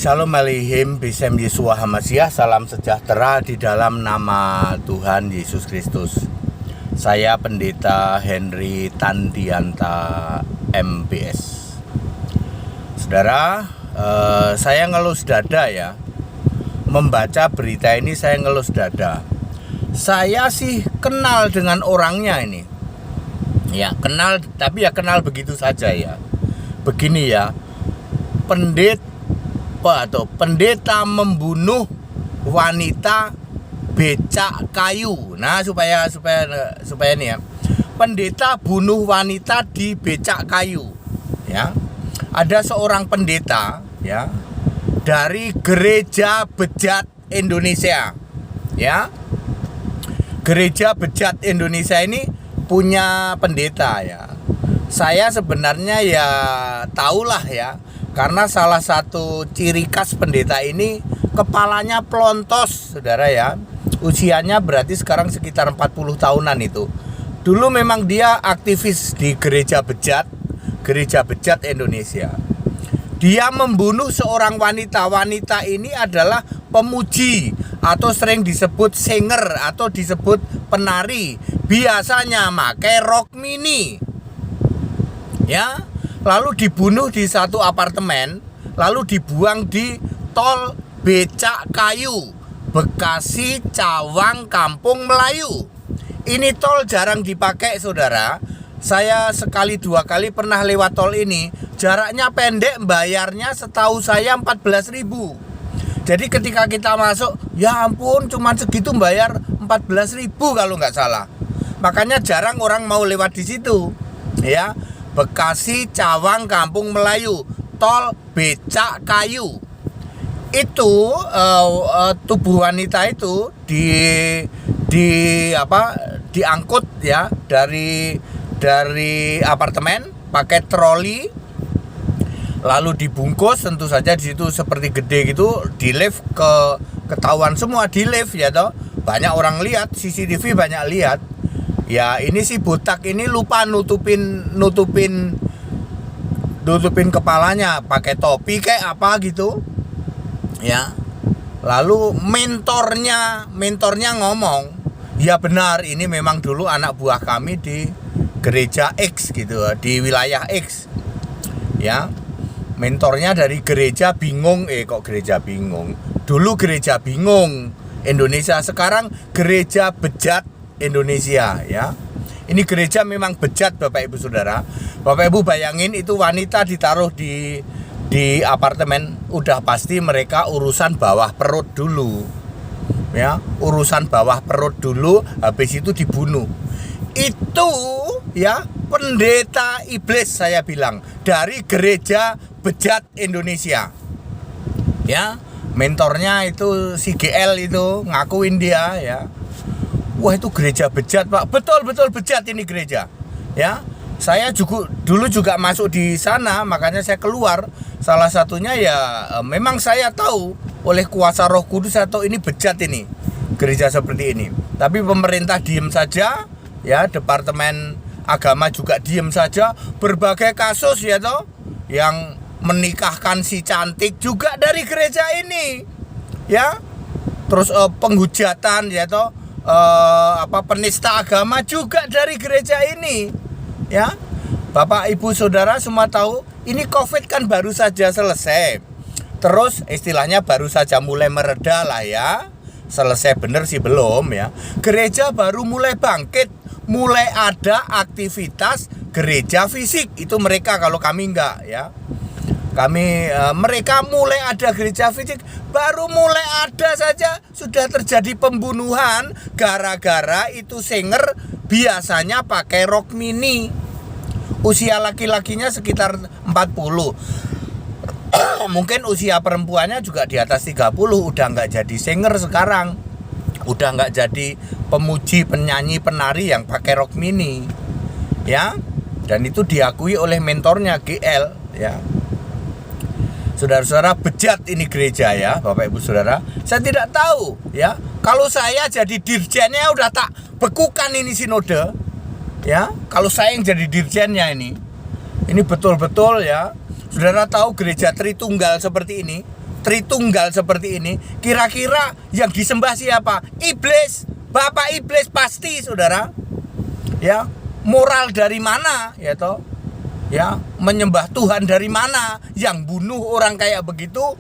Shalom Aleichem, Bisem Yeshua Hamasiah, salam sejahtera di dalam nama Tuhan Yesus Kristus. Saya Pendeta Henry Tandianta MBS. Saudara, saya ngelus dada ya. Membaca berita ini saya ngelus dada. Saya sih kenal dengan orangnya ini. Ya, kenal, tapi ya kenal begitu saja ya. Begini ya, pendeta membunuh wanita becak kayu. Nah, supaya ini ya. Pendeta bunuh wanita di becak kayu. Ya. Ada seorang pendeta ya dari Gereja Bejat Indonesia. Ya. Gereja Bejat Indonesia ini punya pendeta ya. Saya sebenarnya ya tahulah ya. Karena salah satu ciri khas pendeta ini kepalanya pelontos, saudara ya. Usianya berarti sekarang sekitar 40 tahunan itu. Dulu memang dia aktivis di Gereja Bejat Indonesia. Dia membunuh seorang wanita. Wanita ini adalah pemuji atau sering disebut singer atau disebut penari. Biasanya pakai rok mini. Ya. Lalu dibunuh di satu apartemen, lalu dibuang di tol becak kayu, Bekasi Cawang Kampung Melayu. Ini tol jarang dipakai, saudara. Saya sekali dua kali pernah lewat tol ini. Jaraknya pendek, bayarnya setahu saya 14.000. Jadi ketika kita masuk, ya ampun, cuma segitu bayar 14.000 kalau nggak salah. Makanya jarang orang mau lewat di situ, ya. Bekasi Cawang Kampung Melayu, tol becak kayu. Itu tubuh wanita itu diangkut ya dari apartemen pakai troli, lalu dibungkus, tentu saja di situ seperti gede gitu, di lift, ketahuan semua di lift ya toh. Banyak orang lihat, CCTV banyak lihat. Ya ini si botak ini lupa nutupin kepalanya pakai topi kayak apa gitu ya. Lalu mentornya ngomong, ya benar, ini memang dulu anak buah kami di gereja X gitu, di wilayah X ya. Mentornya dari gereja bingung, gereja bingung, dulu gereja bingung Indonesia, sekarang Gereja Bejat Indonesia ya. Ini gereja memang bejat, Bapak Ibu Saudara. Bapak Ibu bayangin itu wanita ditaruh di apartemen, udah pasti mereka urusan bawah perut dulu. Ya, urusan bawah perut dulu, habis itu dibunuh. Itu ya pendeta iblis, saya bilang, dari Gereja Bejat Indonesia. Ya, mentornya itu si GL itu ngakuin dia ya. Wah, itu gereja bejat, Pak. Betul bejat ini gereja. Ya. Saya dulu juga masuk di sana, makanya saya keluar. Salah satunya ya memang saya tahu oleh kuasa Roh Kudus, saya tahu ini bejat ini. Gereja seperti ini. Tapi pemerintah diem saja, ya, Departemen Agama juga diem saja. Berbagai kasus ya toh yang menikahkan si cantik juga dari gereja ini. Ya. Terus penghujatan ya toh penista agama juga dari gereja ini ya. Bapak Ibu Saudara semua tahu ini COVID kan baru saja selesai, terus istilahnya baru saja mulai mereda lah ya. Selesai bener sih belum ya. Gereja baru mulai bangkit, mulai ada aktivitas gereja fisik. Itu mereka, kalau kami enggak ya. Mereka mulai ada gereja fisik, baru mulai ada saja sudah terjadi pembunuhan gara-gara itu singer biasanya pakai rok mini. Usia laki-lakinya sekitar 40. Mungkin usia perempuannya juga di atas 30, udah nggak jadi singer sekarang. Udah nggak jadi pemuji, penyanyi, penari yang pakai rok mini. Ya. Dan itu diakui oleh mentornya GL ya. Saudara-saudara, bejat ini gereja ya, Bapak Ibu Saudara. Saya tidak tahu ya. Kalau saya jadi dirjennya udah tak bekukan ini sinode. Ya, kalau saya yang jadi dirjennya ini betul-betul ya. Saudara tahu gereja Tritunggal seperti ini, Tritunggal seperti ini, kira-kira yang disembah siapa? Iblis, Bapak Iblis pasti, saudara. Ya, moral dari mana, ya toh? Ya, menyembah Tuhan dari mana? Yang bunuh orang kayak begitu,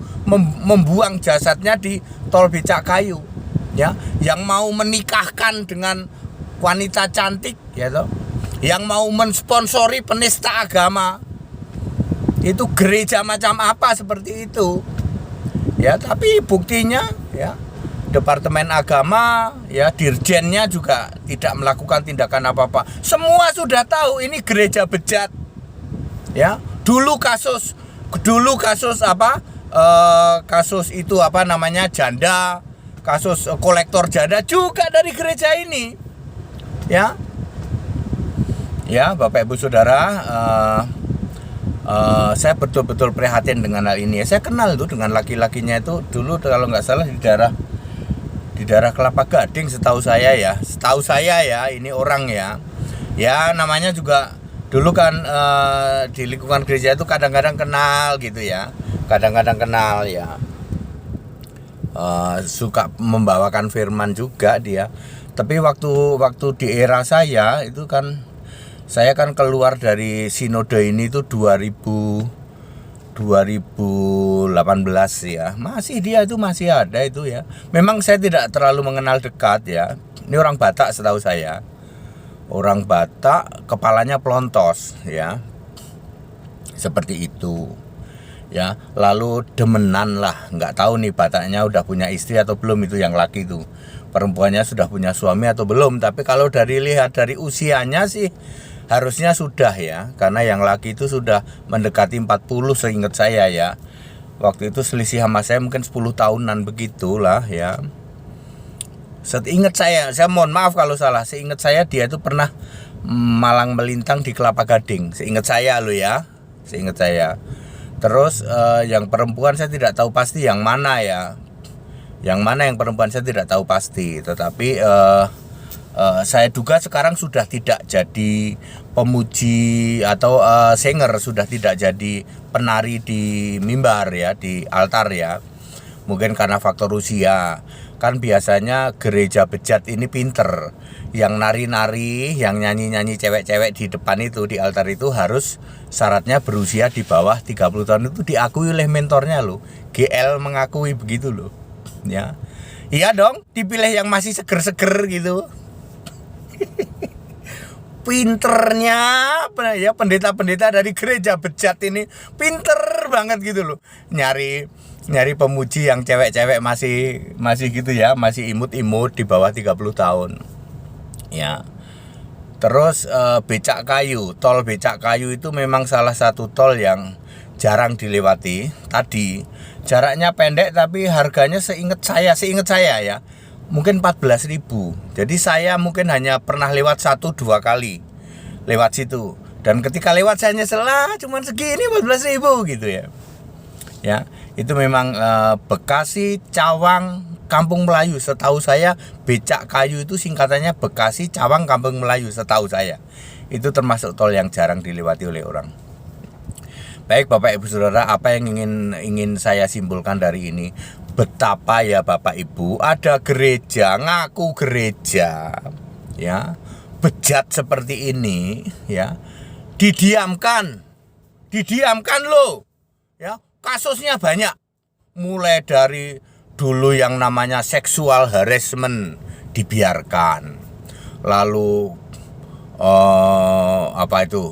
membuang jasadnya di tol becak kayu. Ya, yang mau menikahkan dengan wanita cantik, ya toh? Yang mau mensponsori penista agama. Itu gereja macam apa seperti itu? Ya, tapi buktinya ya Departemen Agama, ya dirjennya juga tidak melakukan tindakan apa-apa. Semua sudah tahu ini gereja bejat. Ya, dulu kasus apa? Kasus itu apa namanya, janda, kasus kolektor janda juga dari gereja ini. Ya. Ya, Bapak Ibu Saudara, saya betul-betul prihatin dengan hal ini. Saya kenal tuh dengan laki-lakinya itu dulu kalau nggak salah di daerah Kelapa Gading, setahu saya ya ini orang ya namanya juga dulu kan di lingkungan gereja itu kadang-kadang kenal gitu ya, suka membawakan firman juga dia. Tapi waktu di era saya itu kan, saya kan keluar dari sinode ini tuh 2018 ya. Dia itu masih ada itu ya. Memang saya tidak terlalu mengenal dekat ya. Ini orang Batak setahu saya. Orang Batak, kepalanya pelontos ya. Seperti itu. Ya, lalu demenan lah. Nggak tahu nih Bataknya udah punya istri atau belum, itu yang laki itu. Perempuannya sudah punya suami atau belum. Tapi kalau lihat dari usianya sih harusnya sudah ya, karena yang laki itu sudah mendekati 40 seingat saya ya. Waktu itu selisih sama saya mungkin 10 tahunan begitulah ya. Seingat saya mohon maaf kalau salah, seingat saya dia itu pernah malang melintang di Kelapa Gading. Seingat saya loh ya, seingat saya. Terus yang perempuan saya tidak tahu pasti yang mana ya. Yang mana yang perempuan saya tidak tahu pasti, tetapi saya duga sekarang sudah tidak jadi pemuji atau singer, sudah tidak jadi penari di mimbar ya, di altar ya. Mungkin karena faktor usia. Kan biasanya gereja bejat ini pinter. Yang nari-nari, yang nyanyi-nyanyi cewek-cewek di depan itu, di altar itu harus syaratnya berusia di bawah 30 tahun, itu diakui oleh mentornya loh. GL mengakui begitu loh. Ya. Iya dong, dipilih yang masih seger-seger gitu. Pinternya ya pendeta-pendeta dari gereja bejat ini pinter banget gitu loh, nyari pemuji yang cewek-cewek masih gitu ya, masih imut-imut di bawah 30 tahun ya. Terus tol becak kayu itu memang salah satu tol yang jarang dilewati. Tadi jaraknya pendek tapi harganya seingat saya ya mungkin 14.000. Jadi saya mungkin hanya pernah lewat 1-2 kali lewat situ. Dan ketika lewat saya nyesel, cuman segini 14.000 gitu ya. Ya, itu memang Bekasi, Cawang, Kampung Melayu. Setahu saya becak kayu itu singkatannya Bekasi, Cawang, Kampung Melayu setahu saya. Itu termasuk tol yang jarang dilewati oleh orang. Baik Bapak Ibu Saudara, apa yang ingin saya simpulkan dari ini? Betapa ya Bapak Ibu, ada gereja, ngaku gereja ya, bejat seperti ini ya, didiamkan loh ya. Kasusnya banyak, mulai dari dulu yang namanya seksual harassment dibiarkan, lalu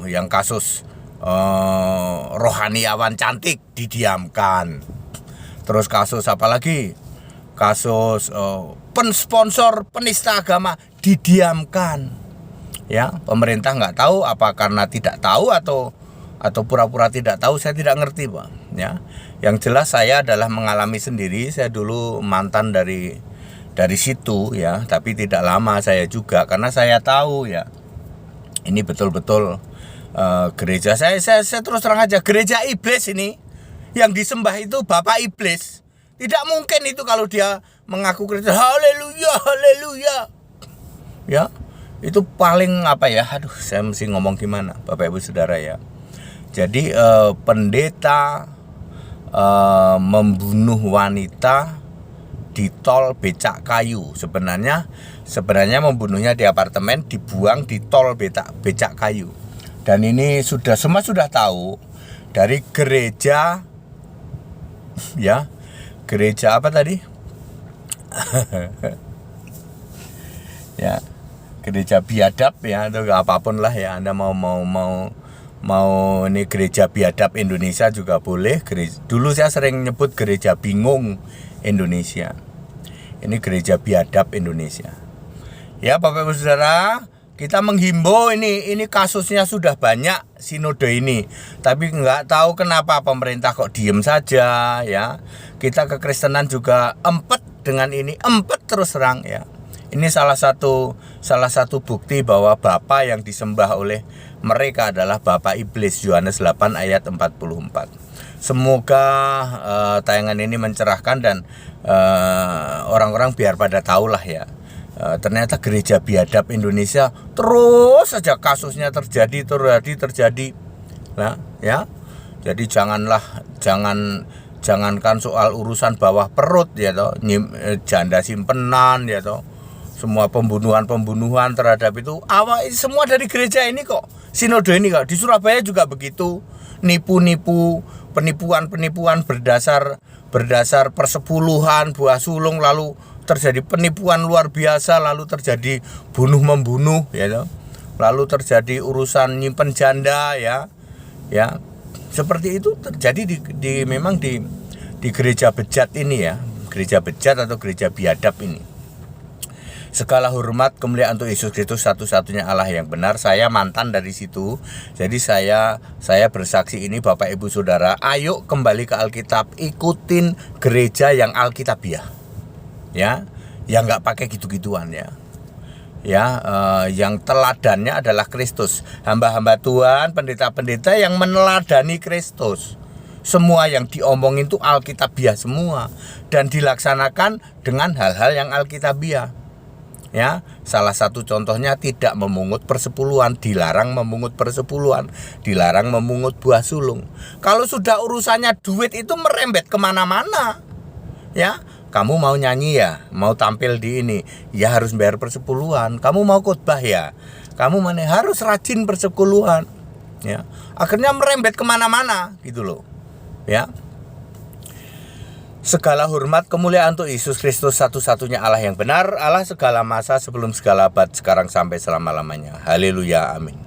yang kasus rohaniawan cantik didiamkan. Terus kasus apa lagi? Kasus pensponsor penista agama didiamkan. Ya, pemerintah nggak tahu apa karena tidak tahu atau pura-pura tidak tahu, saya tidak ngerti, Pak. Ya. Yang jelas saya adalah mengalami sendiri. Saya dulu mantan dari situ ya, tapi tidak lama saya juga karena saya tahu ya. Ini betul-betul gereja saya terus terang aja, gereja iblis ini. Yang disembah itu Bapak Iblis. Tidak mungkin itu kalau dia mengaku Kristen. Haleluya. Ya, itu paling saya mesti ngomong gimana Bapak Ibu Saudara ya. Jadi pendeta membunuh wanita di tol becak kayu. Sebenarnya membunuhnya di apartemen, dibuang di tol becak kayu. Dan ini semua sudah tahu dari gereja, ya, gereja apa tadi? Ya, gereja biadab ya, atau apapun lah ya. Anda mau ini gereja biadab Indonesia juga boleh. Dulu saya sering nyebut gereja bingung Indonesia. Ini gereja biadab Indonesia. Ya Bapak Ibu Saudara, kita menghimbau ini kasusnya sudah banyak sinode ini. Tapi nggak tahu kenapa pemerintah kok diem saja ya. Kita kekristenan juga empet dengan ini, empet terus terang ya. Ini salah satu bukti bahwa Bapa yang disembah oleh mereka adalah Bapa Iblis, Yohanes 8 ayat 44. Semoga tayangan ini mencerahkan dan orang-orang biar pada tahulah ya. Ternyata gereja biadab Indonesia terus saja kasusnya terjadi. Nah, ya. Jadi jangankan soal urusan bawah perut ya toh, janda simpenan ya toh. Semua pembunuhan terhadap itu semua dari gereja ini kok. Sinode ini kok. Di Surabaya juga begitu. Penipuan berdasar persepuluhan, buah sulung, lalu terjadi penipuan luar biasa, lalu terjadi bunuh-membunuh ya toh. Lalu terjadi urusan nyimpen janda ya. Ya. Seperti itu terjadi memang di gereja bejat ini ya. Gereja bejat atau gereja biadab ini. Segala hormat kemuliaan untuk Yesus Kristus satu-satunya Allah yang benar. Saya mantan dari situ. Jadi saya bersaksi ini Bapak Ibu Saudara, ayo kembali ke Alkitab, ikutin gereja yang Alkitabiah. Ya, yang enggak pakai gitu-gituan ya. Ya, yang teladannya adalah Kristus. Hamba-hamba Tuhan, pendeta-pendeta yang meneladani Kristus. Semua yang diomongin itu Alkitabiah semua dan dilaksanakan dengan hal-hal yang Alkitabiah. Ya, salah satu contohnya tidak memungut persepuluhan, dilarang memungut persepuluhan, dilarang memungut buah sulung. Kalau sudah urusannya duit itu merembet kemana-mana. Ya, kamu mau nyanyi ya, mau tampil di ini, ya harus bayar persepuluhan. Kamu mau khotbah ya, kamu harus rajin persepuluhan. Ya, akhirnya merembet kemana-mana gitu loh. Ya. Segala hormat kemuliaan untuk Yesus Kristus satu-satunya Allah yang benar, Allah segala masa sebelum segala abad, sekarang sampai selama-lamanya. Haleluya, amin.